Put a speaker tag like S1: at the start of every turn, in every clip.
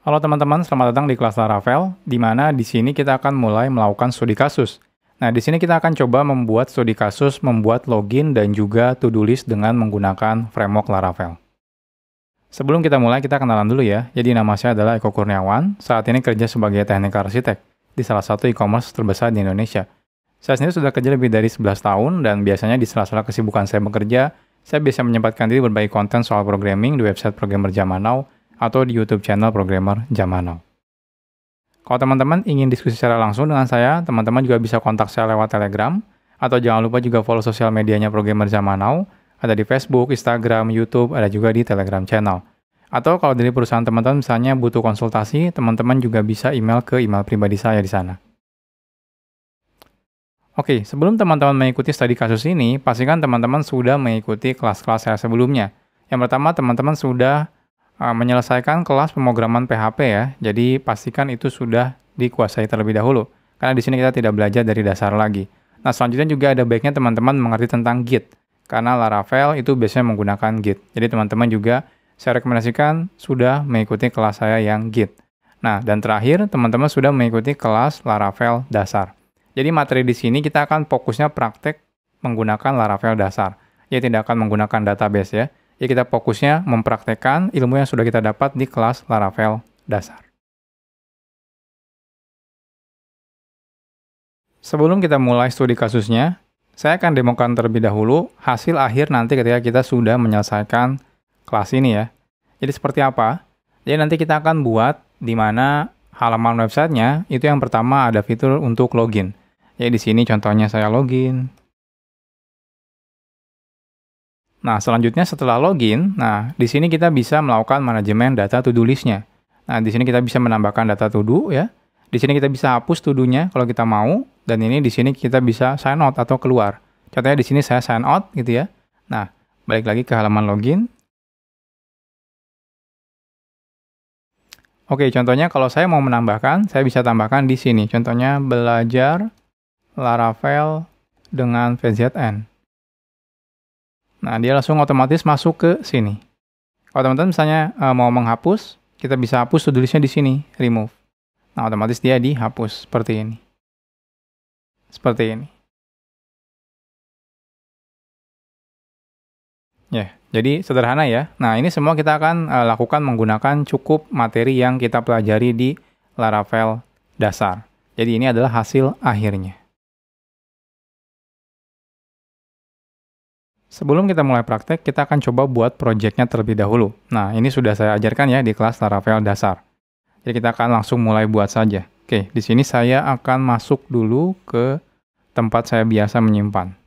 S1: Halo teman-teman, selamat datang di kelas Laravel, di mana di sini kita akan mulai melakukan studi kasus. Nah, di sini kita akan coba membuat studi kasus, membuat login, dan juga to-do list dengan menggunakan framework Laravel. Sebelum kita mulai, kita kenalan dulu ya. Jadi nama saya adalah Eko Kurniawan, saat ini kerja sebagai technical architect di salah satu e-commerce terbesar di Indonesia. Saya sendiri sudah kerja lebih dari 11 tahun, dan biasanya di sela-sela kesibukan saya bekerja, saya bisa menyempatkan diri berbagi konten soal programming di website Programmer Zaman Now, atau di YouTube channel Programmer Zaman Now. Kalau teman-teman ingin diskusi secara langsung dengan saya, teman-teman juga bisa kontak saya lewat Telegram, atau jangan lupa juga follow sosial medianya Programmer Zaman Now, ada di Facebook, Instagram, YouTube, ada juga di Telegram channel. Atau kalau dari perusahaan teman-teman misalnya butuh konsultasi, teman-teman juga bisa email ke email pribadi saya di sana. Oke, sebelum teman-teman mengikuti studi kasus ini, pastikan teman-teman sudah mengikuti kelas-kelas saya sebelumnya. Yang pertama, teman-teman sudah menyelesaikan kelas pemrograman PHP ya, jadi pastikan itu sudah dikuasai terlebih dahulu, karena di sini kita tidak belajar dari dasar lagi. Nah, selanjutnya juga ada baiknya teman-teman mengerti tentang Git, karena Laravel itu biasanya menggunakan Git. Jadi teman-teman juga saya rekomendasikan sudah mengikuti kelas saya yang Git. Nah, dan terakhir teman-teman sudah mengikuti kelas Laravel dasar. Jadi materi di sini kita akan fokusnya praktek menggunakan Laravel dasar. Ya, tidak akan menggunakan database ya. Jadi kita fokusnya mempraktekkan ilmu yang sudah kita dapat di kelas Laravel dasar. Sebelum kita mulai studi kasusnya, saya akan demokan terlebih dahulu hasil akhir nanti ketika kita sudah menyelesaikan kelas ini ya. Jadi seperti apa? Jadi nanti kita akan buat di mana halaman websitenya itu yang pertama ada fitur untuk login. Jadi di sini contohnya saya login. Nah, selanjutnya setelah login, di sini kita bisa melakukan manajemen data to-do list-nya. Nah, di sini kita bisa menambahkan data to-do ya. Di sini kita bisa hapus to-do-nya kalau kita mau, dan ini di sini kita bisa sign out atau keluar. Contohnya di sini saya sign out gitu ya. Nah, balik lagi ke halaman login. Oke, contohnya kalau saya mau menambahkan, saya bisa tambahkan di sini. Contohnya belajar Laravel dengan VZN. Nah, dia langsung otomatis masuk ke sini. Kalau teman-teman misalnya mau menghapus, kita bisa hapus to-do list-nya di sini, remove. Nah, otomatis dia dihapus seperti ini. Seperti ini. Ya, jadi sederhana ya. Nah, ini semua kita akan lakukan menggunakan cukup materi yang kita pelajari di Laravel dasar. Jadi ini adalah hasil akhirnya. Sebelum kita mulai praktek, kita akan coba buat project-nya terlebih dahulu. Nah, ini sudah saya ajarkan ya di kelas Laravel dasar. Jadi kita akan langsung mulai buat saja. Oke, di sini saya akan masuk dulu ke tempat saya biasa menyimpan.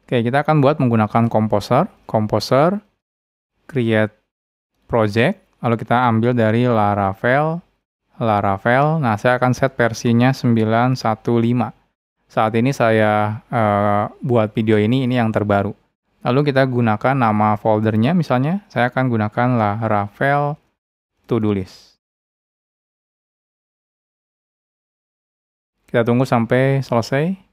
S1: Oke, kita akan buat menggunakan Composer, create project, lalu kita ambil dari Laravel. Nah, saya akan set versinya 9.1.5. Saat ini saya buat video ini yang terbaru. Lalu kita gunakan nama foldernya, misalnya saya akan gunakan Laravel to-do list. Kita tunggu sampai selesai.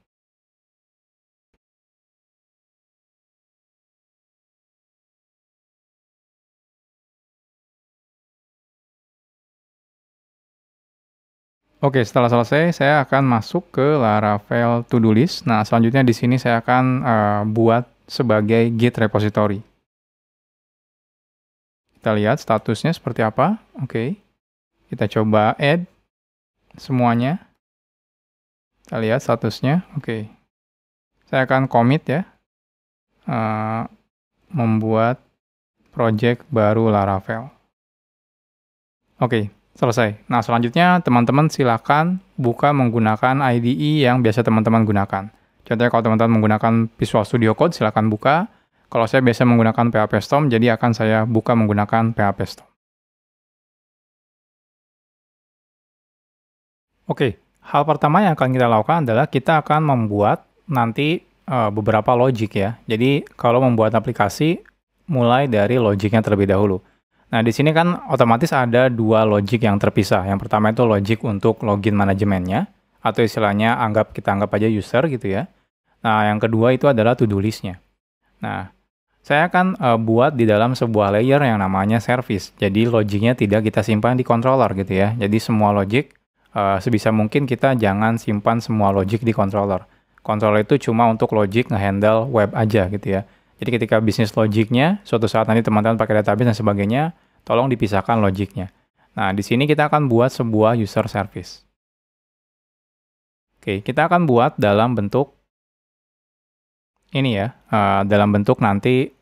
S1: Oke, setelah selesai, saya akan masuk ke Laravel to-do list. Nah, selanjutnya di sini saya akan buat sebagai Git repository. Kita lihat statusnya seperti apa. Oke, kita coba add semuanya. Kita lihat statusnya. Oke, saya akan commit ya, membuat project baru Laravel. Oke. Selesai. Nah, selanjutnya teman-teman silakan buka menggunakan IDE yang biasa teman-teman gunakan. Contohnya kalau teman-teman menggunakan Visual Studio Code, silakan buka. Kalau saya biasa menggunakan PHP Storm, jadi akan saya buka menggunakan PHP Storm. Oke, hal pertama yang akan kita lakukan adalah kita akan membuat nanti beberapa logic ya. Jadi, kalau membuat aplikasi, mulai dari logiknya terlebih dahulu. Nah, di sini kan otomatis ada dua logic yang terpisah. Yang pertama itu logic untuk login manajemennya, atau istilahnya kita anggap aja user gitu ya. Nah, yang kedua itu adalah to-do list-nya. Nah, Saya akan buat di dalam sebuah layer yang namanya service. Jadi logiknya tidak kita simpan di controller gitu ya. Jadi semua logic sebisa mungkin kita jangan simpan semua logic di controller. Controller itu cuma untuk logic ngehandle web aja gitu ya. Jadi ketika bisnis logiknya, suatu saat nanti teman-teman pakai database dan sebagainya, tolong dipisahkan logiknya. Nah, di sini kita akan buat sebuah user service. Oke, kita akan buat dalam bentuk ini ya, dalam bentuk nanti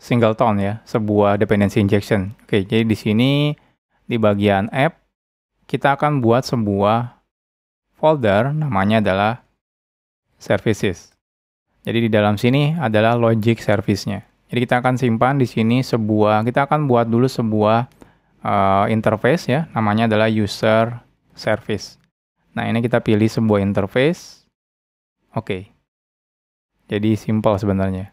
S1: singleton ya, sebuah dependency injection. Oke, jadi di sini di bagian app kita akan buat sebuah folder namanya adalah services. Jadi di dalam sini adalah logic service-nya. Jadi kita akan simpan di sini kita akan buat dulu sebuah interface ya, namanya adalah user service. Nah, ini kita pilih sebuah interface. Oke. Jadi simple sebenarnya.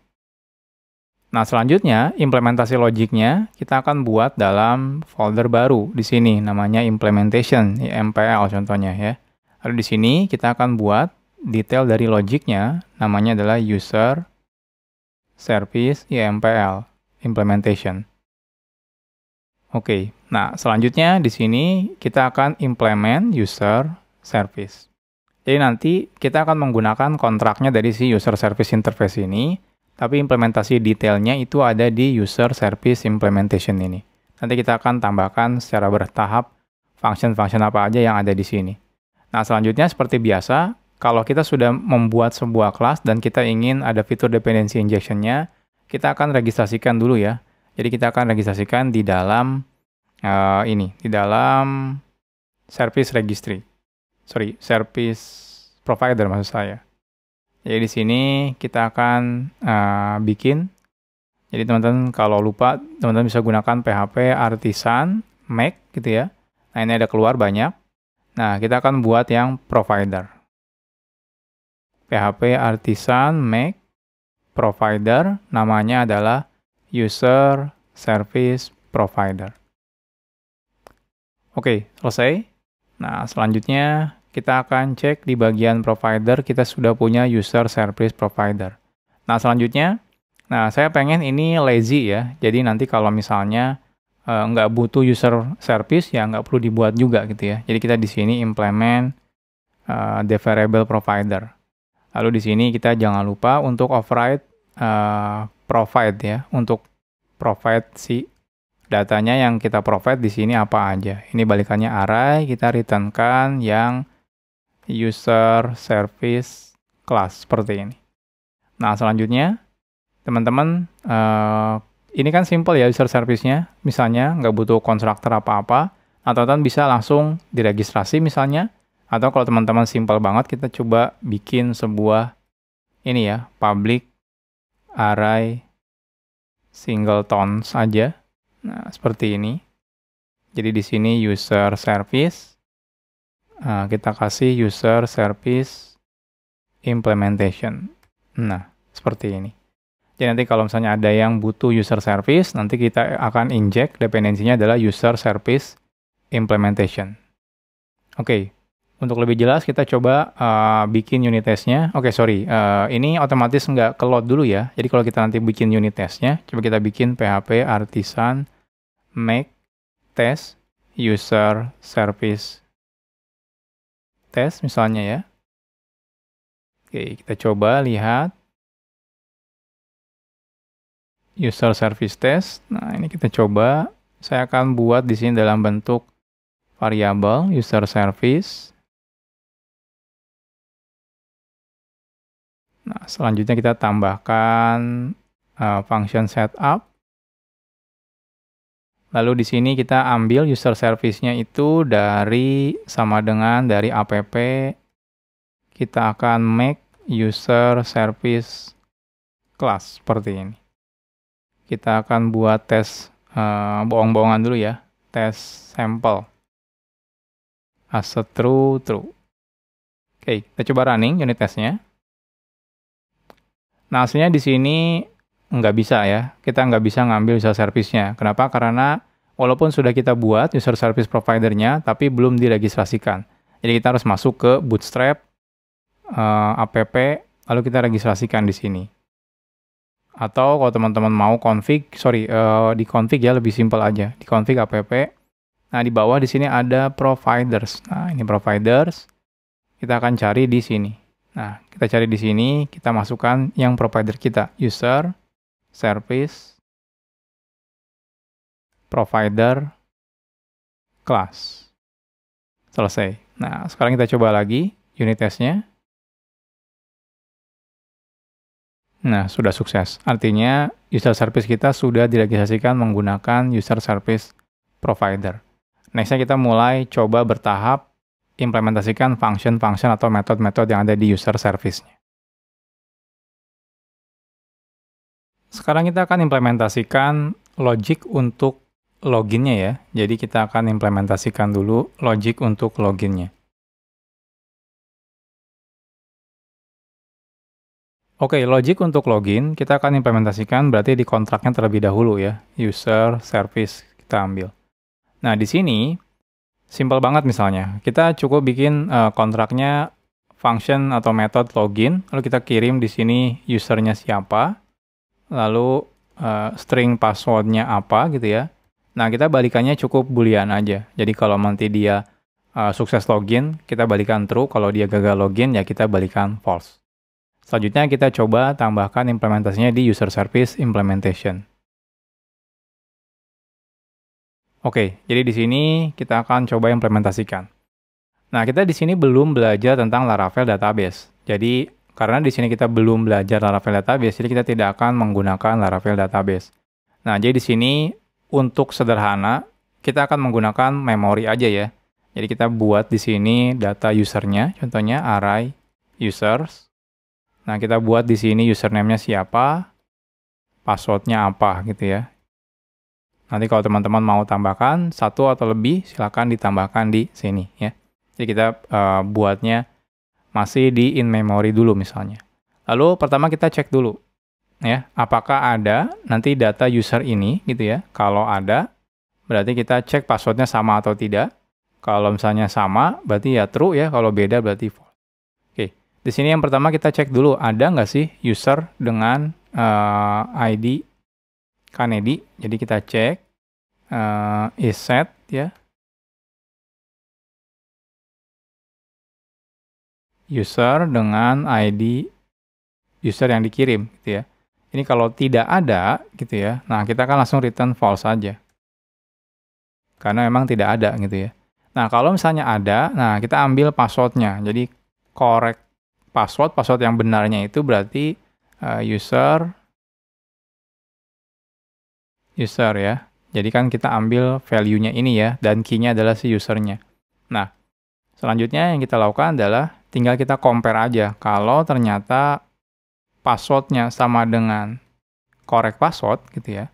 S1: Nah, selanjutnya implementasi logiknya kita akan buat dalam folder baru di sini namanya implementation, MPL contohnya ya. Lalu di sini kita akan buat detail dari logiknya namanya adalah user service MPL implementation. Oke. Nah, selanjutnya di sini kita akan implement user service. Jadi nanti kita akan menggunakan kontraknya dari si user service interface ini, tapi implementasi detailnya itu ada di user service implementation ini. Nanti kita akan tambahkan secara bertahap function-function apa aja yang ada di sini. Nah, selanjutnya seperti biasa, kalau kita sudah membuat sebuah kelas dan kita ingin ada fitur dependency injection-nya, kita akan registrasikan dulu ya. Jadi kita akan registrasikan di dalam di dalam service registry. Service provider maksud saya. Jadi di sini kita akan bikin. Jadi teman-teman kalau lupa, teman-teman bisa gunakan PHP Artisan Make gitu ya. Nah, ini ada keluar banyak. Nah, kita akan buat yang provider. PHP Artisan Make provider, namanya adalah user service provider. Oke, selesai. Nah, selanjutnya kita akan cek di bagian provider, kita sudah punya user service provider. Nah, selanjutnya, saya pengen ini lazy ya. Jadi nanti kalau misalnya nggak butuh user service, ya nggak perlu dibuat juga gitu ya. Jadi kita di sini implement the variable provider. Lalu di sini kita jangan lupa untuk override provide ya, untuk provide si datanya yang kita provide di sini apa aja. Ini balikannya array, kita returnkan yang user service class seperti ini. Nah, selanjutnya teman-teman ini kan simple ya user service-nya. Misalnya nggak butuh konstruktor apa-apa, atau teman-teman bisa langsung diregistrasi misalnya. Atau kalau teman-teman simple banget, kita coba bikin sebuah ini ya, public array singleton saja. Nah, seperti ini. Jadi di sini user service, kita kasih user service implementation. Nah, seperti ini. Jadi nanti kalau misalnya ada yang butuh user service, nanti kita akan inject dependensinya adalah user service implementation. Oke, untuk lebih jelas kita coba bikin unit testnya. Oke, sorry, ini otomatis nggak ke-load dulu ya. Jadi kalau kita nanti bikin unit testnya, coba kita bikin PHP Artisan make test user service test misalnya ya. Oke, kita coba lihat user service test. Nah, ini kita coba. Saya akan buat di sini dalam bentuk variabel user service. Nah, selanjutnya kita tambahkan function setup. Lalu di sini kita ambil user service-nya itu sama dengan dari app, kita akan make user service class seperti ini. Kita akan buat tes bohong-bohongan dulu ya, tes sampel. As true. Oke, kita coba running unit testnya. Nah, hasilnya di sini nggak bisa ya, kita nggak bisa ngambil user service-nya. Kenapa? Karena walaupun sudah kita buat user service provider-nya, tapi belum diregistrasikan. Jadi kita harus masuk ke Bootstrap, app, lalu kita registrasikan di sini. Atau kalau teman-teman mau di config ya, lebih simpel aja. Di config app. Nah, di bawah di sini ada providers. Nah, ini providers. Kita akan cari di sini. Nah, kita cari di sini, kita masukkan yang provider kita. User, service, provider, class. Selesai. Nah, sekarang kita coba lagi unit testnya. Nah, sudah sukses. Artinya, user service kita sudah diregistrasikan menggunakan user service provider. Nextnya kita mulai coba bertahap implementasikan function-function atau metode-metode yang ada di user service-nya. Sekarang kita akan implementasikan logic untuk loginnya ya. Jadi kita akan implementasikan dulu logic untuk loginnya. Oke, logic untuk login kita akan implementasikan berarti di kontraknya terlebih dahulu ya. User service kita ambil. Nah, di sini simple banget misalnya. Kita cukup bikin kontraknya function atau method login, lalu kita kirim di sini usernya siapa, lalu string passwordnya apa gitu ya. Nah, kita balikannya cukup boolean aja. Jadi kalau nanti dia sukses login, kita balikan true. Kalau dia gagal login, ya kita balikan false. Selanjutnya kita coba tambahkan implementasinya di user service implementation. Oke, jadi di sini kita akan coba implementasikan. Nah, kita di sini belum belajar tentang Laravel database. Jadi, karena di sini kita belum belajar Laravel database, jadi kita tidak akan menggunakan Laravel database. Nah, jadi di sini untuk sederhana, kita akan menggunakan memori aja ya. Jadi kita buat di sini data usernya, contohnya array users. Nah, kita buat di sini username-nya siapa, password-nya apa gitu ya. Nanti kalau teman-teman mau tambahkan satu atau lebih, silakan ditambahkan di sini ya. Jadi kita buatnya masih di in memory dulu misalnya. Lalu pertama kita cek dulu ya, apakah ada nanti data user ini gitu ya. Kalau ada, berarti kita cek passwordnya sama atau tidak. Kalau misalnya sama, berarti ya true ya. Kalau beda berarti false. Oke, di sini yang pertama kita cek dulu ada nggak sih user dengan ID Kanedi. Jadi kita cek is set ya. User dengan ID user yang dikirim gitu ya. Ini kalau tidak ada gitu ya. Nah, kita akan langsung return false aja. Karena memang tidak ada gitu ya. Nah, kalau misalnya ada, nah kita ambil passwordnya. Jadi correct password yang benarnya itu berarti user ya. Jadi kan kita ambil value-nya ini ya, dan key-nya adalah si usernya. Nah, selanjutnya yang kita lakukan adalah tinggal kita compare aja. Kalau ternyata password-nya sama dengan correct password gitu ya.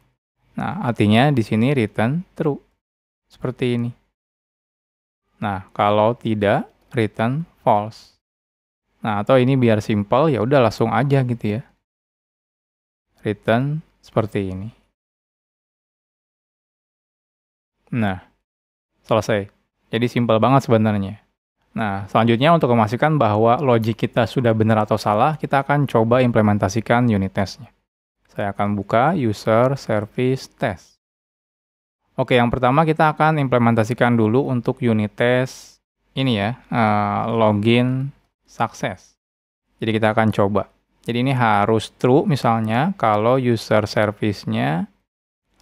S1: Nah, artinya di sini return true. Seperti ini. Nah, kalau tidak return false. Nah, atau ini biar simple ya udah langsung aja gitu ya. Return seperti ini. Nah, selesai. Jadi simple banget sebenarnya. Nah, selanjutnya untuk memastikan bahwa logic kita sudah benar atau salah, kita akan coba implementasikan unit test-nya. Saya akan buka user service test. Oke, yang pertama kita akan implementasikan dulu untuk unit test ini ya, login success. Jadi kita akan coba. Jadi ini harus true misalnya kalau user service-nya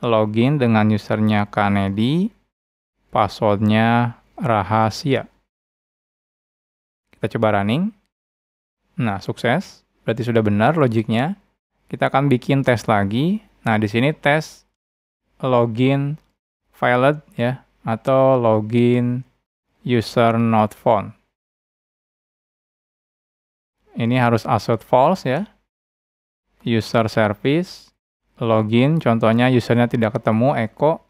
S1: login dengan usernya Kanedi, password-nya rahasia. Kita coba running. Nah, sukses. Berarti sudah benar logiknya. Kita akan bikin tes lagi. Nah, di sini tes login valid ya, atau login user not found. Ini harus assert false ya. User service login, contohnya usernya tidak ketemu, echo.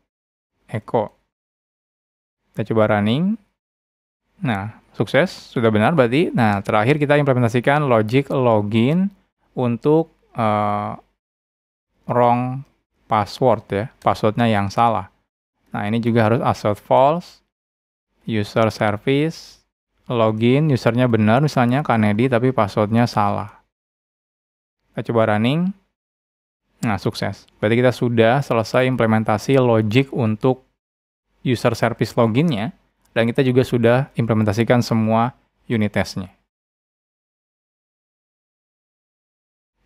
S1: Kita coba running. Nah, sukses, sudah benar berarti. Nah, terakhir kita implementasikan logic login untuk wrong password ya, passwordnya yang salah. Nah, ini juga harus assert false, user service, login, usernya benar misalnya Kanedi tapi passwordnya salah. Kita coba running. Nah, sukses. Berarti kita sudah selesai implementasi logic untuk user service loginnya, dan kita juga sudah implementasikan semua unit testnya.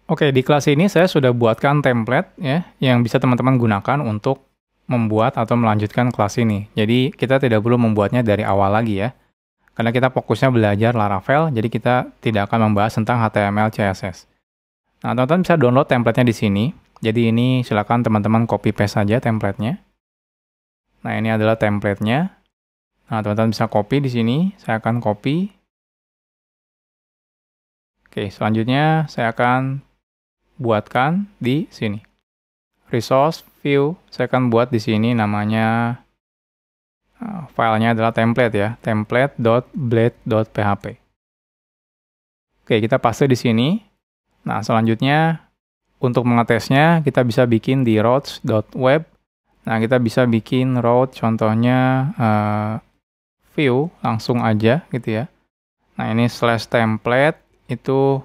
S1: Oke, di kelas ini saya sudah buatkan template ya, yang bisa teman-teman gunakan untuk membuat atau melanjutkan kelas ini. Jadi, kita tidak perlu membuatnya dari awal lagi ya. Karena kita fokusnya belajar Laravel, jadi kita tidak akan membahas tentang HTML, CSS. Nah, teman-teman bisa download template-nya di sini. Jadi ini silakan teman-teman copy paste saja template-nya. Nah, ini adalah template-nya. Nah, teman-teman bisa copy di sini. Saya akan copy. Oke, selanjutnya saya akan buatkan di sini. Resource view, saya akan buat di sini namanya filenya adalah template ya, template.blade.php. Oke, kita paste di sini. Nah, selanjutnya untuk mengetesnya kita bisa bikin di routes.web. Nah, kita bisa bikin route contohnya view langsung aja gitu ya. Nah, ini /template itu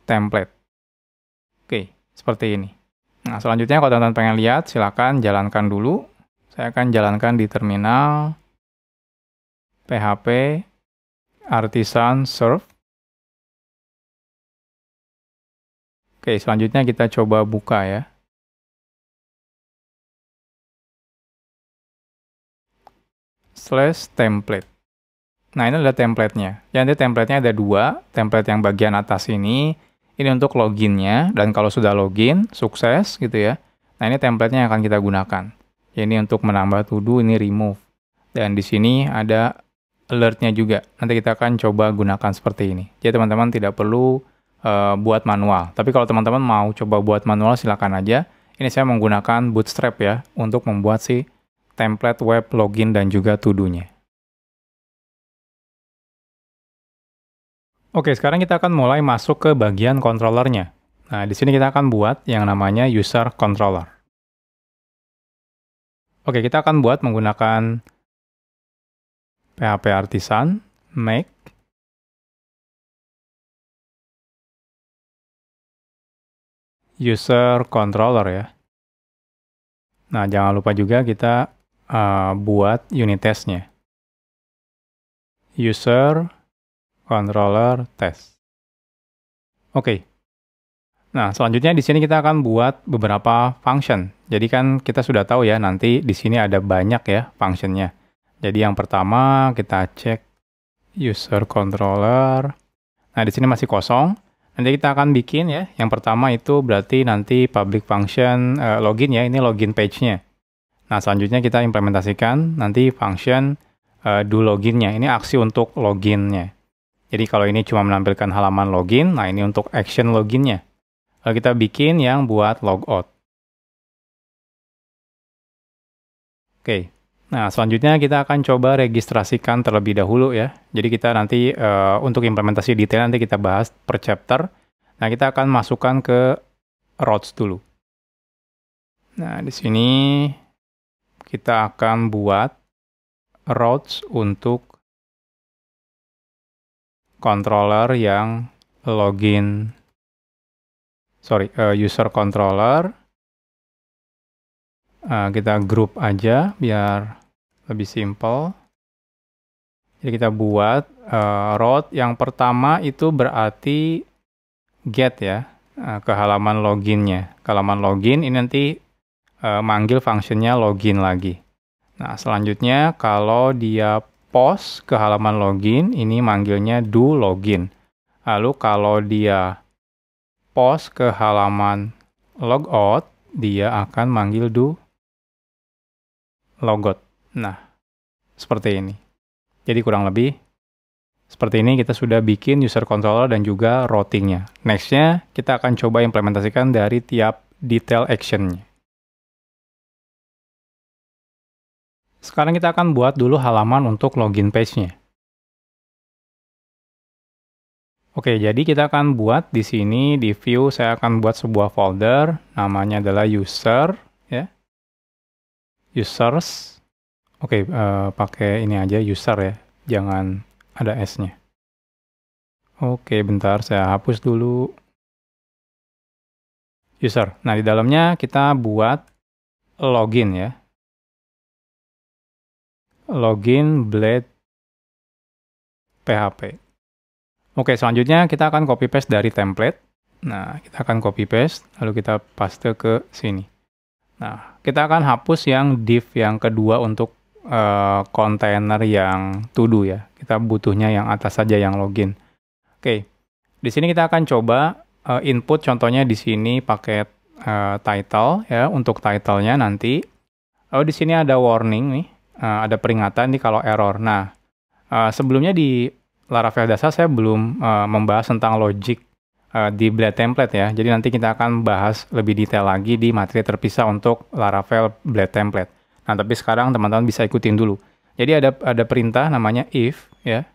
S1: template. Oke, seperti ini. Nah, selanjutnya kalau teman-teman pengen lihat, silakan jalankan dulu. Saya akan jalankan di terminal PHP Artisan Serve. Oke, selanjutnya kita coba buka ya. /template. Nah, ini adalah template-nya. Jadi template-nya ada dua. Template yang bagian atas ini untuk loginnya. Dan kalau sudah login, sukses gitu ya. Nah, ini template-nya yang akan kita gunakan. Ini untuk menambah to do, ini remove. Dan di sini ada alert-nya juga. Nanti kita akan coba gunakan seperti ini. Jadi teman-teman tidak perlu buat manual. Tapi kalau teman-teman mau coba buat manual, silakan aja. Ini saya menggunakan Bootstrap ya, untuk membuat si template web login dan juga to do-nya. Oke, sekarang kita akan mulai masuk ke bagian controllernya. Nah, di sini kita akan buat yang namanya user controller. Oke, kita akan buat menggunakan PHP Artisan, make, user controller ya. Nah, jangan lupa juga kita buat unit testnya. User controller test. Oke. Nah, selanjutnya di sini kita akan buat beberapa function. Jadi kan kita sudah tahu ya, nanti di sini ada banyak ya functionnya. Jadi yang pertama kita cek user controller. Nah, di sini masih kosong. Nanti kita akan bikin ya. Yang pertama itu berarti nanti public function login ya. Ini login page-nya. Nah, selanjutnya kita implementasikan nanti function do loginnya. Ini aksi untuk loginnya. Jadi kalau ini cuma menampilkan halaman login, nah ini untuk action loginnya. Lalu kita bikin yang buat logout. Oke. Nah, selanjutnya kita akan coba registrasikan terlebih dahulu ya. Jadi kita nanti untuk implementasi detail nanti kita bahas per chapter. Nah, kita akan masukkan ke routes dulu. Nah, di sini kita akan buat routes untuk controller yang login. User controller. Kita group aja biar lebih simple. Jadi kita buat route yang pertama itu berarti get ya, ke halaman loginnya. Ke halaman login ini nanti manggil fungsinya login lagi. Nah, selanjutnya kalau dia post ke halaman login, ini manggilnya do login. Lalu kalau dia post ke halaman logout, dia akan manggil do logout. Nah, seperti ini. Jadi kurang lebih seperti ini kita sudah bikin user controller dan juga routingnya. Next-nya kita akan coba implementasikan dari tiap detail action-nya. Sekarang kita akan buat dulu halaman untuk login page-nya. Oke, jadi kita akan buat di sini di view saya akan buat sebuah folder namanya adalah user ya. Users. Oke, pakai ini aja user ya. Jangan ada S-nya. Oke, bentar saya hapus dulu. user. Nah, di dalamnya kita buat login ya. Login Blade PHP. Oke, selanjutnya kita akan copy paste dari template. Nah, kita akan copy paste, lalu kita paste ke sini. Nah, kita akan hapus yang div yang kedua untuk kontainer yang to do ya. Kita butuhnya yang atas saja yang login. Oke, di sini kita akan coba input contohnya di sini pakai title ya. Untuk title-nya nanti, di sini ada warning nih, ada peringatan nih kalau error. Nah, sebelumnya di Laravel dasar saya belum membahas tentang logic di Blade template ya. Jadi nanti kita akan bahas lebih detail lagi di materi terpisah untuk Laravel Blade template. Nah, tapi sekarang teman-teman bisa ikutin dulu. Jadi ada perintah namanya if ya.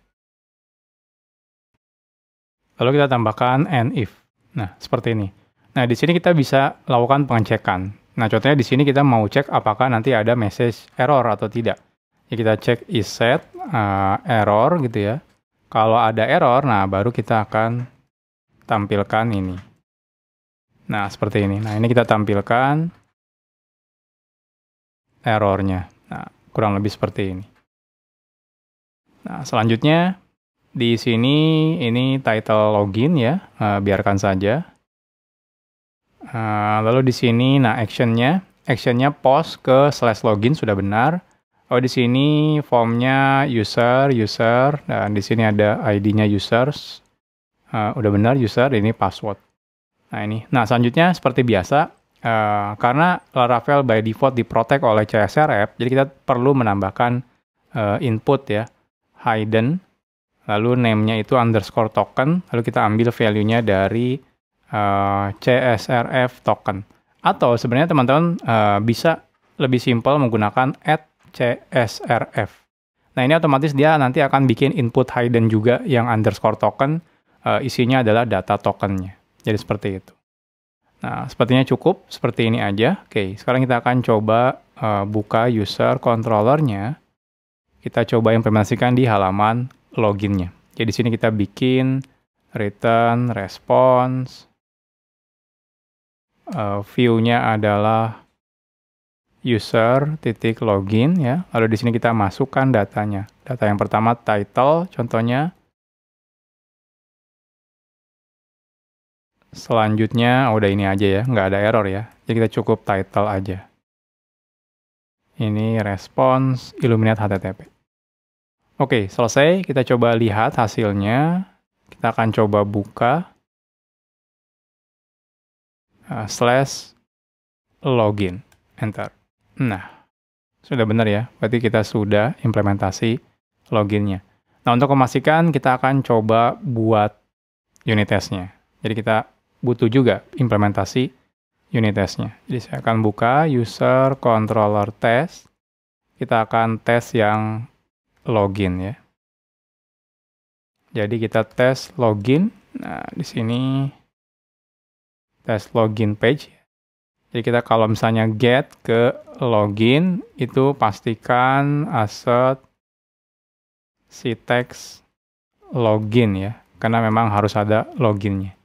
S1: Lalu kita tambahkan and if. Nah, seperti ini. Nah, di sini kita bisa lakukan pengecekan. Nah, contohnya di sini kita mau cek apakah nanti ada message error atau tidak. Jadi kita cek isset error gitu ya. Kalau ada error, nah baru kita akan tampilkan ini. Nah, seperti ini. Nah, ini kita tampilkan errornya. Nah, kurang lebih seperti ini. Nah, selanjutnya di sini ini title login ya, biarkan saja. Lalu di sini, nah actionnya post ke /login sudah benar. Oh, di sini formnya user, dan di sini ada ID-nya users. Udah benar user, ini password. Nah ini. Nah selanjutnya seperti biasa, karena Laravel by default diprotect oleh CSRF, jadi kita perlu menambahkan input ya, hidden, lalu name-nya itu underscore token, lalu kita ambil value-nya dari CSRF token. Atau sebenarnya teman-teman bisa lebih simpel menggunakan add CSRF. Nah ini otomatis dia nanti akan bikin input hidden juga yang underscore token, isinya adalah data tokennya. Jadi seperti itu. Nah sepertinya cukup seperti ini aja. Oke, sekarang kita akan coba buka user controllernya. Kita coba implementasikan di halaman loginnya. Jadi di sini kita bikin return response, view-nya adalah user.login ya. Lalu di sini kita masukkan datanya. Data yang pertama title contohnya. Selanjutnya udah ini aja ya, nggak ada error ya. Jadi kita cukup title aja. Ini response Illuminate HTTP. Oke, selesai. Kita coba lihat hasilnya. Kita akan coba buka /login. Enter. Nah, sudah benar ya. Berarti kita sudah implementasi loginnya. Nah, untuk memastikan kita akan coba buat unit testnya. Jadi kita butuh juga implementasi unit testnya. Jadi saya akan buka user controller test. Kita akan tes yang login ya. Jadi kita tes login. Nah, di sini tes login page. Jadi kita kalau misalnya get ke login, itu pastikan asset si text login ya. Karena memang harus ada loginnya.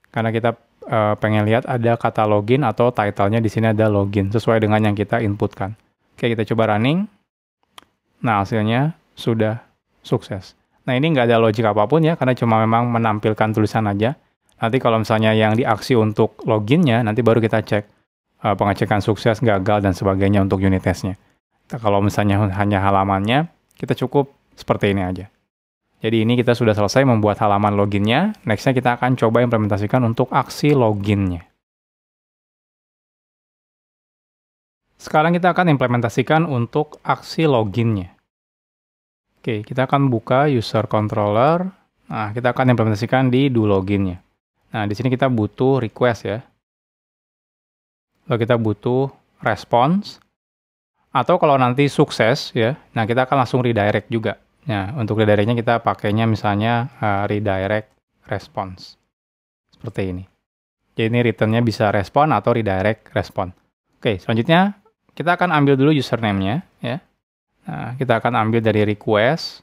S1: Karena kita pengen lihat ada kata login atau title-nya di sini ada login. Sesuai dengan yang kita inputkan. Oke, kita coba running. Nah, hasilnya sudah sukses. Nah, ini nggak ada logik apapun ya, karena cuma memang menampilkan tulisan aja. Nanti kalau misalnya yang diaksi untuk loginnya, nanti baru kita cek pengecekan sukses, gagal, dan sebagainya untuk unit testnya. Nah, kalau misalnya hanya halamannya, kita cukup seperti ini aja. Jadi ini kita sudah selesai membuat halaman loginnya. Nextnya kita akan coba implementasikan untuk aksi loginnya. Sekarang kita akan implementasikan untuk aksi loginnya. Oke, kita akan buka user controller. Nah, kita akan implementasikan di do loginnya. Nah, di sini kita butuh request ya. Lalu kita butuh response. Atau kalau nanti sukses ya, nah kita akan langsung redirect juga. Nah, untuk redirectnya kita pakainya misalnya redirect response. Seperti ini. Jadi ini return-nya bisa respon atau redirect respon. Oke, selanjutnya kita akan ambil dulu username-nya ya. Nah, kita akan ambil dari request,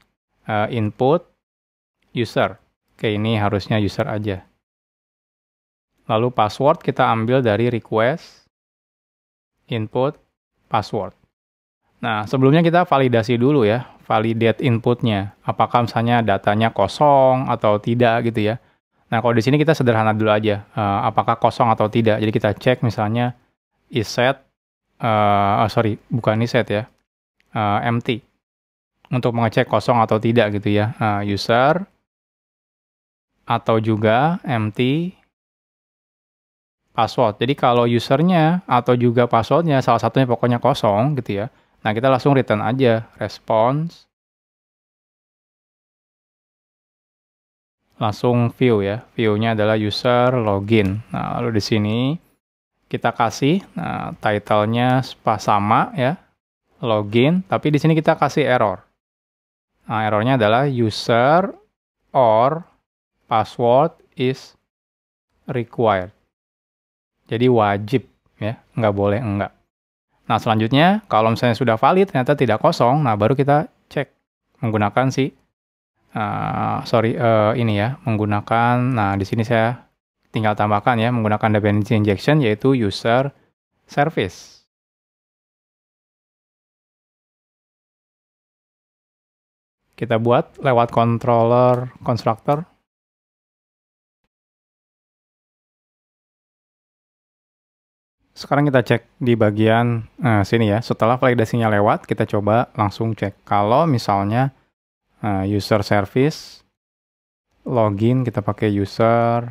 S1: input, user. Oke, ini harusnya user aja. Lalu password kita ambil dari request, input, password. Nah, sebelumnya kita validasi dulu ya, validate inputnya. Apakah misalnya datanya kosong atau tidak gitu ya. Nah, kalau di sini kita sederhana dulu aja, apakah kosong atau tidak. Jadi kita cek misalnya isset, bukan isset ya, empty. Untuk mengecek kosong atau tidak gitu ya. User, atau juga empty, password. Jadi kalau usernya atau juga passwordnya salah satunya pokoknya kosong gitu ya. Nah, kita langsung return aja response, langsung view ya. View-nya adalah user login. Nah, lalu di sini kita kasih title-nya sama ya, login, tapi di sini kita kasih error. Nah, errornya adalah user or password is required. Jadi wajib ya, nggak boleh enggak. Nah, selanjutnya kalau misalnya sudah valid ternyata tidak kosong, nah baru kita cek menggunakan ini ya, menggunakan, nah di sini saya tinggal tambahkan ya, menggunakan dependency injection yaitu user service. Kita buat lewat controller constructor. Sekarang kita cek di bagian sini ya. Setelah validasinya lewat, kita coba langsung cek. Kalau misalnya user service, login, kita pakai user,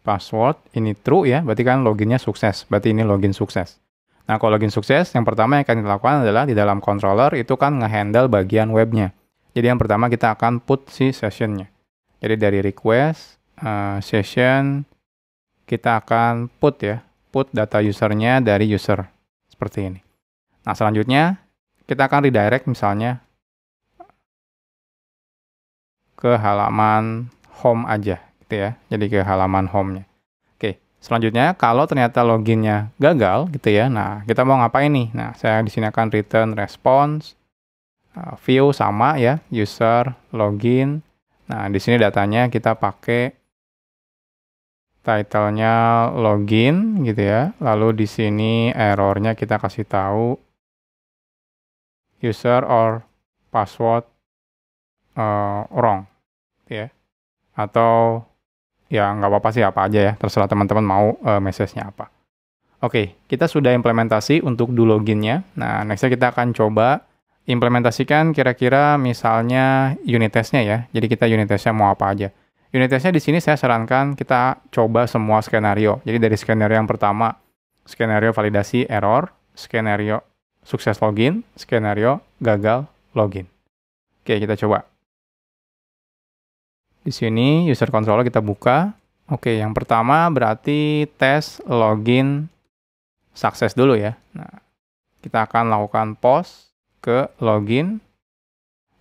S1: password, ini true ya, berarti kan loginnya sukses. Berarti ini login sukses. Nah, kalau login sukses, yang pertama yang akan kita lakukan adalah di dalam controller itu kan nge-handle bagian webnya. Jadi yang pertama kita akan put si sessionnya. Jadi dari request, session, kita akan put ya. Put data usernya dari user. Seperti ini. Nah, selanjutnya kita akan redirect misalnya ke halaman home aja gitu ya. Jadi ke halaman home-nya. Oke, selanjutnya kalau ternyata loginnya gagal gitu ya. Nah, kita mau ngapain nih? Nah, saya di sini akan return response, view sama ya, user, login. Nah, di sini datanya kita pakai title-nya login gitu ya. Lalu di sini error-nya kita kasih tahu user or password wrong gitu ya. Atau ya nggak apa-apa sih, apa aja ya, terserah teman-teman mau message-nya apa. Oke, kita sudah implementasi untuk do login-nya. Nah, next-nya kita akan coba implementasikan kira-kira misalnya unit test-nya ya. Jadi kita unit test-nya mau apa aja. Unit test-nya di sini saya sarankan kita coba semua skenario. Jadi dari skenario yang pertama, skenario validasi error, skenario sukses login, skenario gagal login. Oke, kita coba. Di sini user console kita buka. Oke, yang pertama berarti tes login sukses dulu ya. Nah, kita akan lakukan post ke login.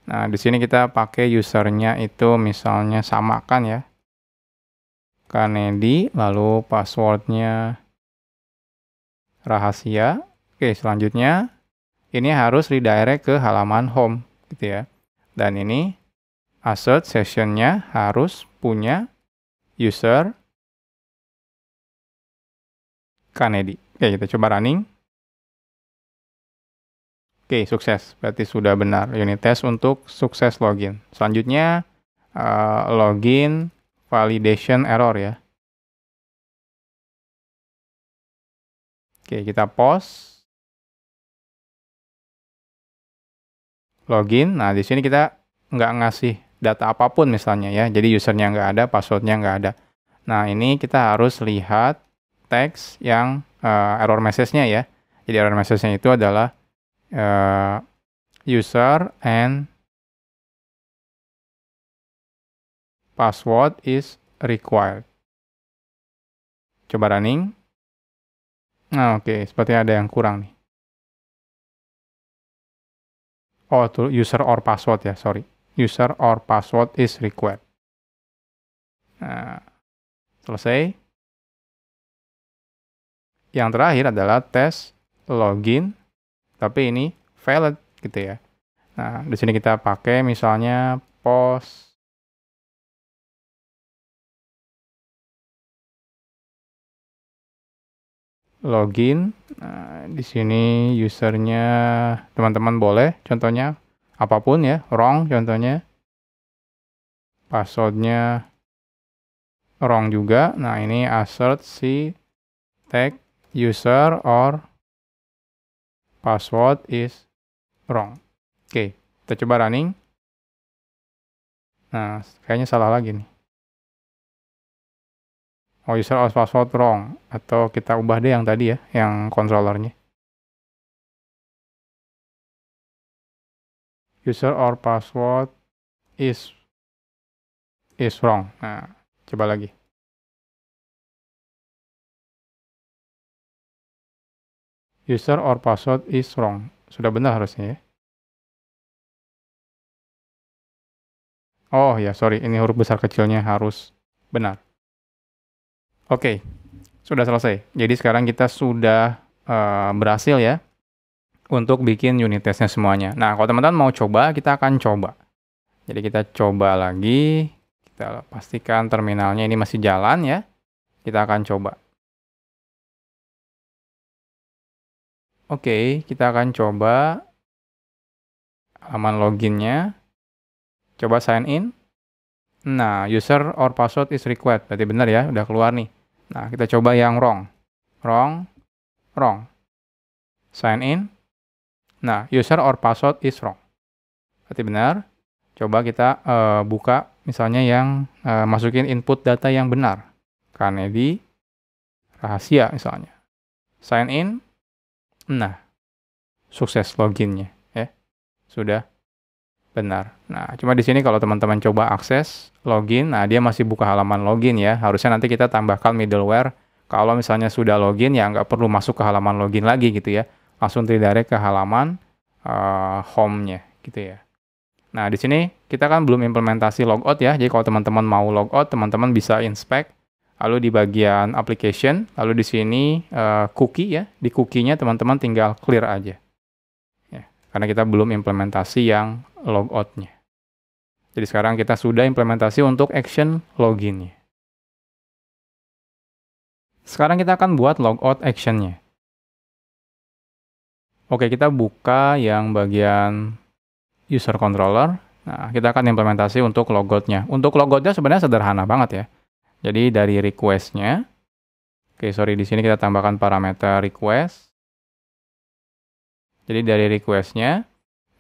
S1: Nah, di sini kita pakai usernya itu misalnya samakan ya. Kennedy, lalu passwordnya rahasia. Oke, selanjutnya ini harus redirect ke halaman home gitu ya. Dan ini assert sessionnya harus punya user Kennedy. Oke, kita coba running. Oke, sukses. Berarti sudah benar unit test untuk sukses login. Selanjutnya login validation error ya. Oke, kita pause. Login. Nah, di sini kita nggak ngasih data apapun misalnya ya. Jadi usernya nggak ada, passwordnya nggak ada. Nah, ini kita harus lihat teks yang error message-nya ya. Jadi error message-nya itu adalah user and password is required. Coba running. Nah, oke, sepertinya ada yang kurang nih. Oh, itu user or password ya, sorry. User or password is required. Nah, selesai. Yang terakhir adalah tes login, tapi ini valid gitu ya. Nah, di sini kita pakai misalnya post login. Nah, di sini usernya teman-teman boleh, contohnya apapun ya, wrong contohnya. Passwordnya wrong juga. Nah, ini assert si tag user or password is wrong. Oke, kita coba running. Nah, kayaknya salah lagi nih. Oh, user or password wrong. Atau kita ubah deh yang tadi ya, yang controllernya. User or password is wrong. Nah, coba lagi. User or password is wrong. Sudah benar harusnya ya. Oh ya, sorry. Ini huruf besar kecilnya harus benar. Oke, sudah selesai. Jadi sekarang kita sudah berhasil ya untuk bikin unit testnya semuanya. Nah, kalau teman-teman mau coba, kita akan coba. Jadi kita coba lagi. Kita pastikan terminalnya ini masih jalan ya. Kita akan coba. Oke, kita akan coba halaman loginnya. Coba sign in. Nah, user or password is required. Berarti benar ya, udah keluar nih. Nah, kita coba yang wrong. Wrong. Sign in. Nah, user or password is wrong. Berarti benar. Coba kita buka misalnya yang masukin input data yang benar. Kennedy rahasia misalnya. Sign in. Nah, sukses loginnya ya. Sudah benar. Nah, cuma di sini kalau teman-teman coba akses login, nah dia masih buka halaman login ya. Harusnya nanti kita tambahkan middleware. Kalau misalnya sudah login ya nggak perlu masuk ke halaman login lagi gitu ya. Langsung redirect ke halaman home-nya gitu ya. Nah, di sini kita kan belum implementasi logout ya. Jadi kalau teman-teman mau logout, teman-teman bisa inspect. Lalu di bagian application, lalu di sini cookie ya. Di cookie-nya teman-teman tinggal clear aja. Ya, karena kita belum implementasi yang logout-nya. Jadi sekarang kita sudah implementasi untuk action login-nya. Sekarang kita akan buat logout action-nya. Oke, kita buka yang bagian user controller. Nah, kita akan implementasi untuk logout-nya. Untuk logout-nya sebenarnya sederhana banget ya. Jadi dari request-nya, oke sorry di sini kita tambahkan parameter request. Jadi dari request-nya,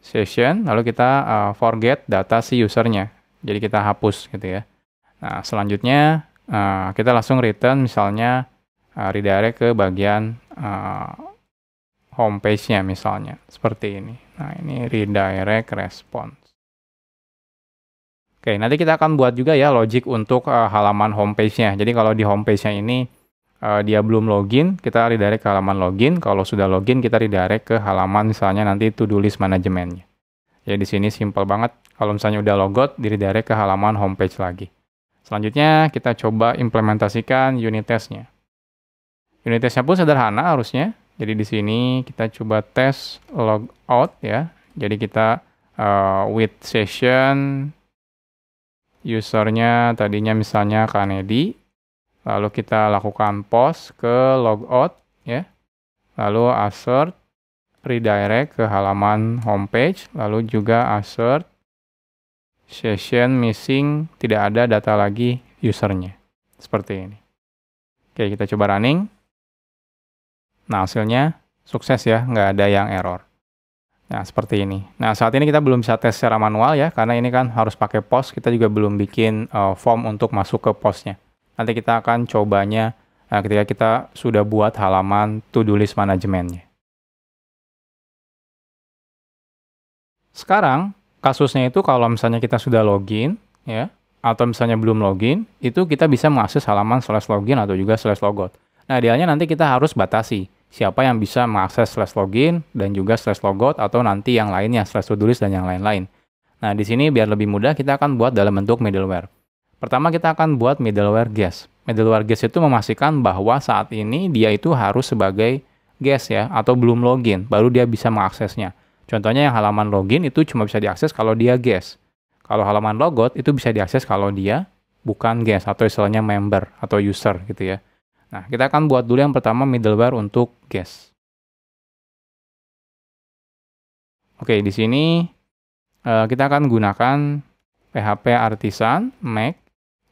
S1: session, lalu kita forget data si usernya. Jadi kita hapus gitu ya. Nah, selanjutnya kita langsung return misalnya redirect ke bagian homepage-nya misalnya. Seperti ini. Nah, ini redirect response. Oke, nanti kita akan buat juga ya logic untuk halaman homepage-nya. Jadi kalau di homepage-nya ini dia belum login, kita redirect ke halaman login. Kalau sudah login, kita redirect ke halaman misalnya nanti to-do list manajemennya. Jadi di sini simple banget. Kalau misalnya udah logout, di redirect ke halaman homepage lagi. Selanjutnya kita coba implementasikan unit test-nya. Unit test-nya pun sederhana harusnya. Jadi di sini kita coba tes logout ya. Jadi kita with session usernya tadinya misalnya Kennedy, lalu kita lakukan post ke logout ya, lalu assert redirect ke halaman homepage, lalu juga assert session missing, tidak ada data lagi usernya, seperti ini. Oke, kita coba running. Nah, hasilnya sukses ya, nggak ada yang error. Nah, seperti ini. Nah, saat ini kita belum bisa tes secara manual ya, karena ini kan harus pakai post. Kita juga belum bikin form untuk masuk ke postnya. Nanti kita akan cobanya ketika kita sudah buat halaman to-do list manajemennya. Sekarang, kasusnya itu kalau misalnya kita sudah login, ya, atau misalnya belum login, itu kita bisa mengakses halaman /login atau juga /logout. Nah, idealnya nanti kita harus batasi siapa yang bisa mengakses /login dan juga /logout atau nanti yang lainnya /to-do list dan yang lain-lain. Nah, di sini biar lebih mudah kita akan buat dalam bentuk middleware. Pertama kita akan buat middleware guest. Middleware guest itu memastikan bahwa saat ini dia itu harus sebagai guest ya atau belum login, baru dia bisa mengaksesnya. Contohnya yang halaman login itu cuma bisa diakses kalau dia guest. Kalau halaman logout itu bisa diakses kalau dia bukan guest atau istilahnya member atau user gitu ya. Nah, kita akan buat dulu yang pertama middleware untuk guest. Oke, di sini kita akan gunakan PHP Artisan Make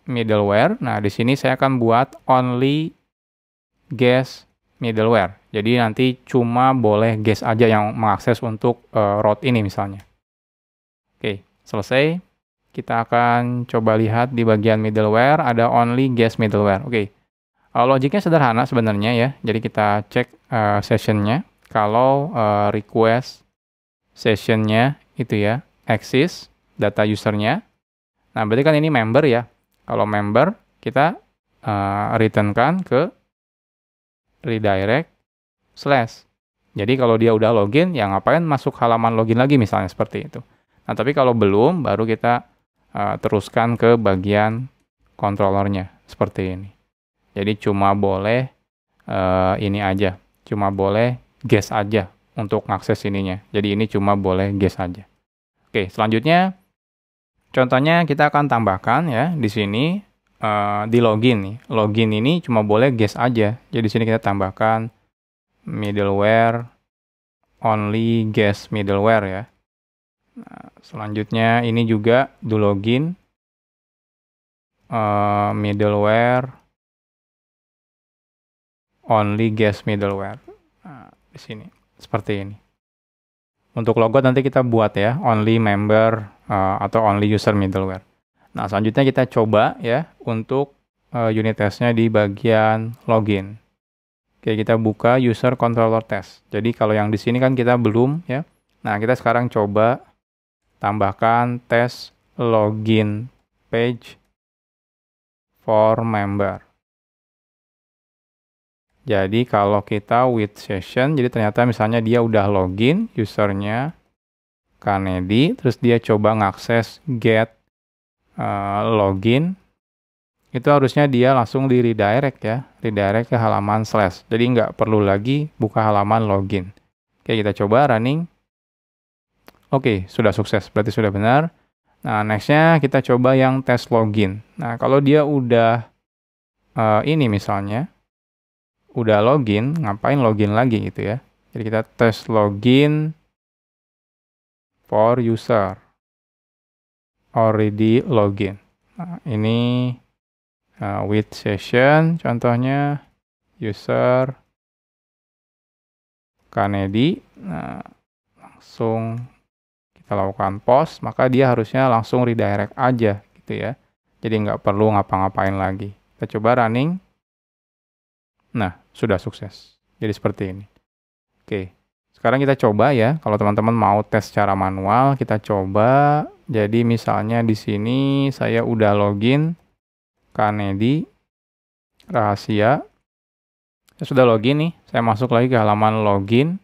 S1: middleware. Nah, di sini saya akan buat only guest middleware. Jadi nanti cuma boleh guest aja yang mengakses untuk route ini misalnya. Oke, selesai. Kita akan coba lihat di bagian middleware ada only guest middleware. Oke, logiknya sederhana sebenarnya ya. Jadi kita cek sessionnya. Kalau request sessionnya itu ya, access data usernya. Nah, berarti kan ini member ya. Kalau member, kita returnkan ke redirect slash. Jadi kalau dia udah login, ya ngapain masuk halaman login lagi misalnya seperti itu. Nah, tapi kalau belum, baru kita teruskan ke bagian controllernya seperti ini. Jadi cuma boleh ini aja, cuma boleh guest aja untuk ngakses ininya. Jadi ini cuma boleh guest aja. Oke, selanjutnya contohnya kita akan tambahkan ya di sini di login nih. Login ini cuma boleh guest aja. Jadi di sini kita tambahkan middleware only guest middleware ya. Nah, selanjutnya ini juga do login middleware only guest middleware. Nah, di sini seperti ini. Untuk logout nanti kita buat ya only member atau only user middleware. Nah, selanjutnya kita coba ya untuk unit testnya di bagian login. Oke, kita buka user controller test. Jadi kalau yang di sini kan kita belum ya. Nah, kita sekarang coba tambahkan tes login page for member. Jadi kalau kita with session, jadi ternyata misalnya dia udah login, usernya Kanedi, terus dia coba ngakses get login, itu harusnya dia langsung di redirect ya, redirect ke halaman slash. Jadi nggak perlu lagi buka halaman login. Oke, kita coba running. Oke, sudah sukses, berarti sudah benar. Nah, nextnya kita coba yang tes login. Nah, kalau dia udah ini misalnya, udah login, ngapain login lagi gitu ya. Jadi kita tes login for user. Already login. Nah, ini with session, contohnya user Kanedi. Nah, langsung kita lakukan post, maka dia harusnya langsung redirect aja gitu ya. Jadi nggak perlu ngapa-ngapain lagi. Kita coba running. Nah, sudah sukses. Jadi seperti ini. Oke, sekarang kita coba ya. Kalau teman-teman mau tes secara manual, kita coba. Jadi misalnya di sini saya udah login Kanedi rahasia. Saya sudah login nih. Saya masuk lagi ke halaman login.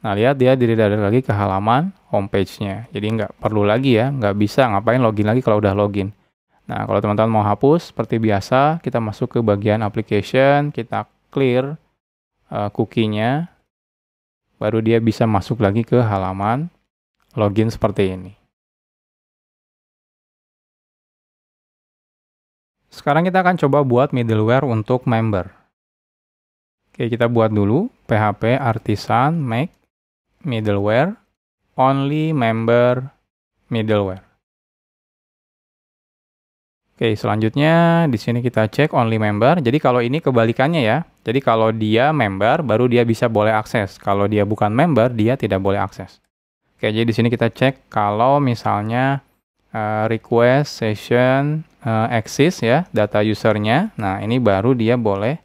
S1: Nah, lihat dia redirect lagi ke halaman homepage-nya. Jadi nggak perlu lagi ya, nggak bisa ngapain login lagi kalau udah login. Nah, kalau teman-teman mau hapus, seperti biasa, kita masuk ke bagian application, kita clear cookie-nya, baru dia bisa masuk lagi ke halaman login seperti ini. Sekarang kita akan coba buat middleware untuk member. Oke, kita buat dulu PHP Artisan Make middleware only member middleware. Oke, selanjutnya di sini kita cek only member. Jadi kalau ini kebalikannya ya. Jadi kalau dia member baru dia bisa boleh akses. Kalau dia bukan member dia tidak boleh akses. Oke, jadi di sini kita cek kalau misalnya request session access ya, data usernya. Nah, ini baru dia boleh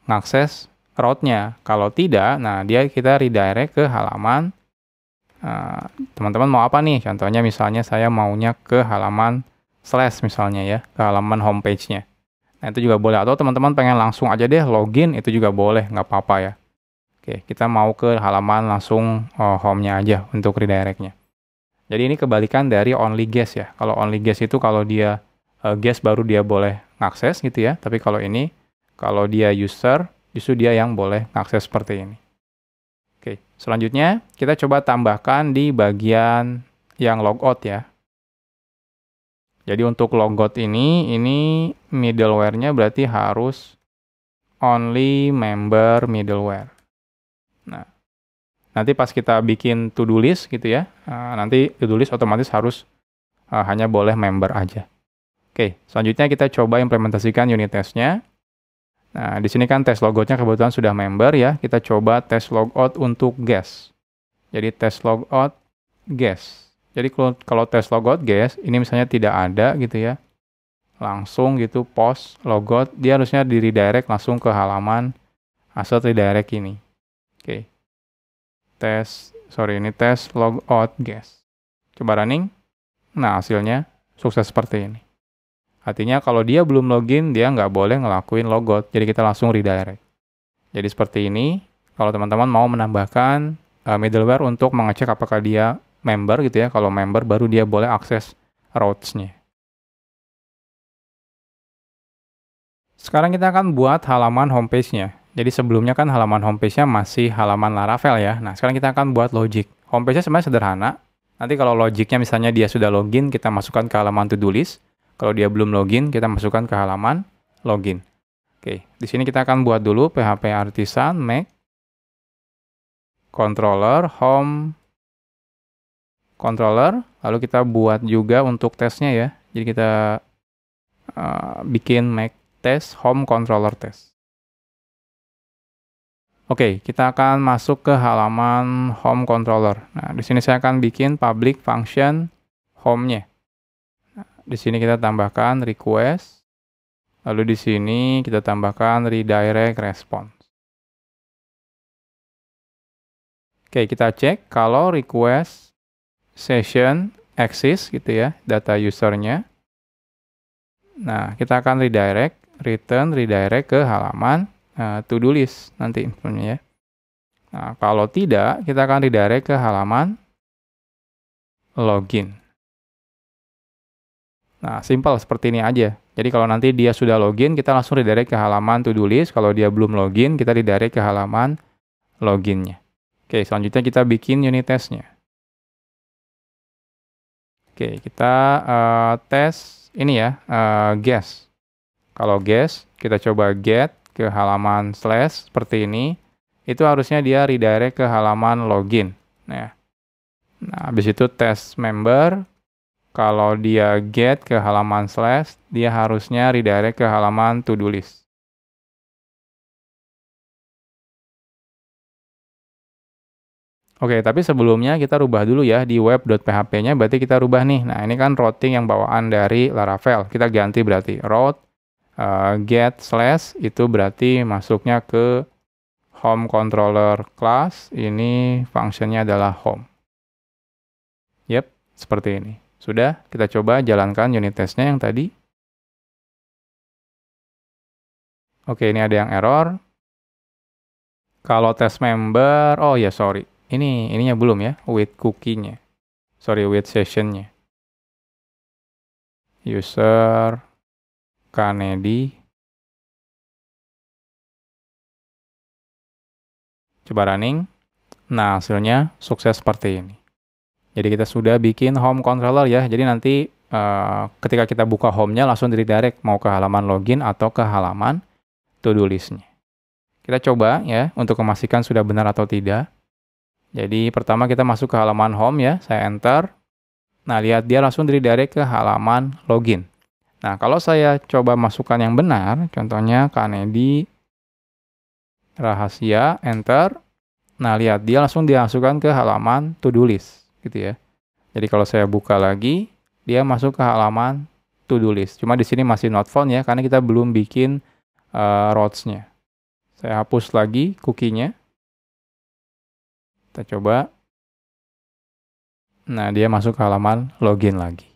S1: ngakses route-nya. Kalau tidak, nah dia kita redirect ke halaman. Teman-teman mau apa nih? Contohnya misalnya saya maunya ke halaman slash misalnya ya, ke halaman homepage-nya. Nah, itu juga boleh. Atau teman-teman pengen langsung aja deh login, itu juga boleh, nggak apa-apa ya. Oke, kita mau ke halaman langsung home-nya aja untuk redirect-nya. Jadi ini kebalikan dari only guest ya. Kalau only guest itu kalau dia guest baru dia boleh ngakses gitu ya. Tapi kalau ini, kalau dia user, justru dia yang boleh ngakses seperti ini. Oke, selanjutnya kita coba tambahkan di bagian yang logout ya. Jadi untuk logout ini middleware-nya berarti harus only member middleware. Nah, nanti pas kita bikin to-do list gitu ya, nanti to-do list otomatis harus hanya boleh member aja. Oke, selanjutnya kita coba implementasikan unit testnya. Nah, di sini kan tes logoutnya kebetulan sudah member ya. Kita coba tes logout untuk guest. Jadi tes logout guest. Jadi kalau tes logout guest, ini misalnya tidak ada gitu ya. Langsung gitu post logout, dia harusnya di redirect langsung ke halaman asset redirect ini. Oke. Ini tes logout guest. Coba running. Nah, hasilnya sukses seperti ini. Artinya kalau dia belum login, dia nggak boleh ngelakuin logout. Jadi kita langsung redirect. Jadi seperti ini. Kalau teman-teman mau menambahkan middleware untuk mengecek apakah dia member gitu ya. Kalau member baru dia boleh akses routes-nya. Sekarang kita akan buat halaman homepage-nya. Jadi sebelumnya kan halaman homepage-nya masih halaman Laravel ya. Nah, sekarang kita akan buat logic. Homepage-nya sebenarnya sederhana. Nanti kalau logiknya misalnya dia sudah login, kita masukkan ke halaman to-do list. Kalau dia belum login, kita masukkan ke halaman login. Oke, di sini kita akan buat dulu PHP Artisan make controller home controller. Lalu kita buat juga untuk tesnya ya. Jadi kita bikin make test home controller test. Oke, kita akan masuk ke halaman home controller. Nah, di sini saya akan bikin public function home-nya. Di sini kita tambahkan request, lalu di sini kita tambahkan redirect response. Oke, kita cek kalau request session exist gitu ya, data usernya. Nah, kita akan redirect ke halaman to-do list nanti infonya ya. Nah, kalau tidak, kita akan redirect ke halaman login. Nah, simple seperti ini aja. Jadi kalau nanti dia sudah login, kita langsung redirect ke halaman to-do list. Kalau dia belum login, kita redirect ke halaman loginnya. Oke, selanjutnya kita bikin unit testnya. Oke, kita tes ini ya, guest. Kalau guest, kita coba get ke halaman slash seperti ini. Itu harusnya dia redirect ke halaman login. Nah, habis itu tes member. Kalau dia get ke halaman slash, dia harusnya redirect ke halaman to-do list. Oke, tapi sebelumnya kita rubah dulu ya di web.php-nya, berarti kita rubah nih. Nah, ini kan routing yang bawaan dari Laravel. Kita ganti berarti route get slash itu berarti masuknya ke home controller class. Ini fungsinya adalah home. Yep, seperti ini. Sudah, kita coba jalankan unit testnya yang tadi. Oke, ini ada yang error. Kalau tes member, oh ya sorry. Ininya belum ya, with cookie-nya. Sorry, with session-nya. User, Kennedy. Coba running. Nah, hasilnya sukses seperti ini. Jadi kita sudah bikin home controller ya. Jadi nanti ketika kita buka home-nya langsung redirect mau ke halaman login atau ke halaman to-do list-nya. Kita coba ya untuk memastikan sudah benar atau tidak. Jadi pertama kita masuk ke halaman home ya, saya enter. Nah, lihat dia langsung redirect ke halaman login. Nah, kalau saya coba masukkan yang benar, contohnya Kennedy rahasia, enter. Nah, lihat dia langsung dimasukkan ke halaman to-do list gitu ya. Jadi kalau saya buka lagi, dia masuk ke halaman to-do list. Cuma di sini masih not found ya, karena kita belum bikin routes-nya. Saya hapus lagi cookie-nya. Kita coba. Nah, dia masuk ke halaman login lagi.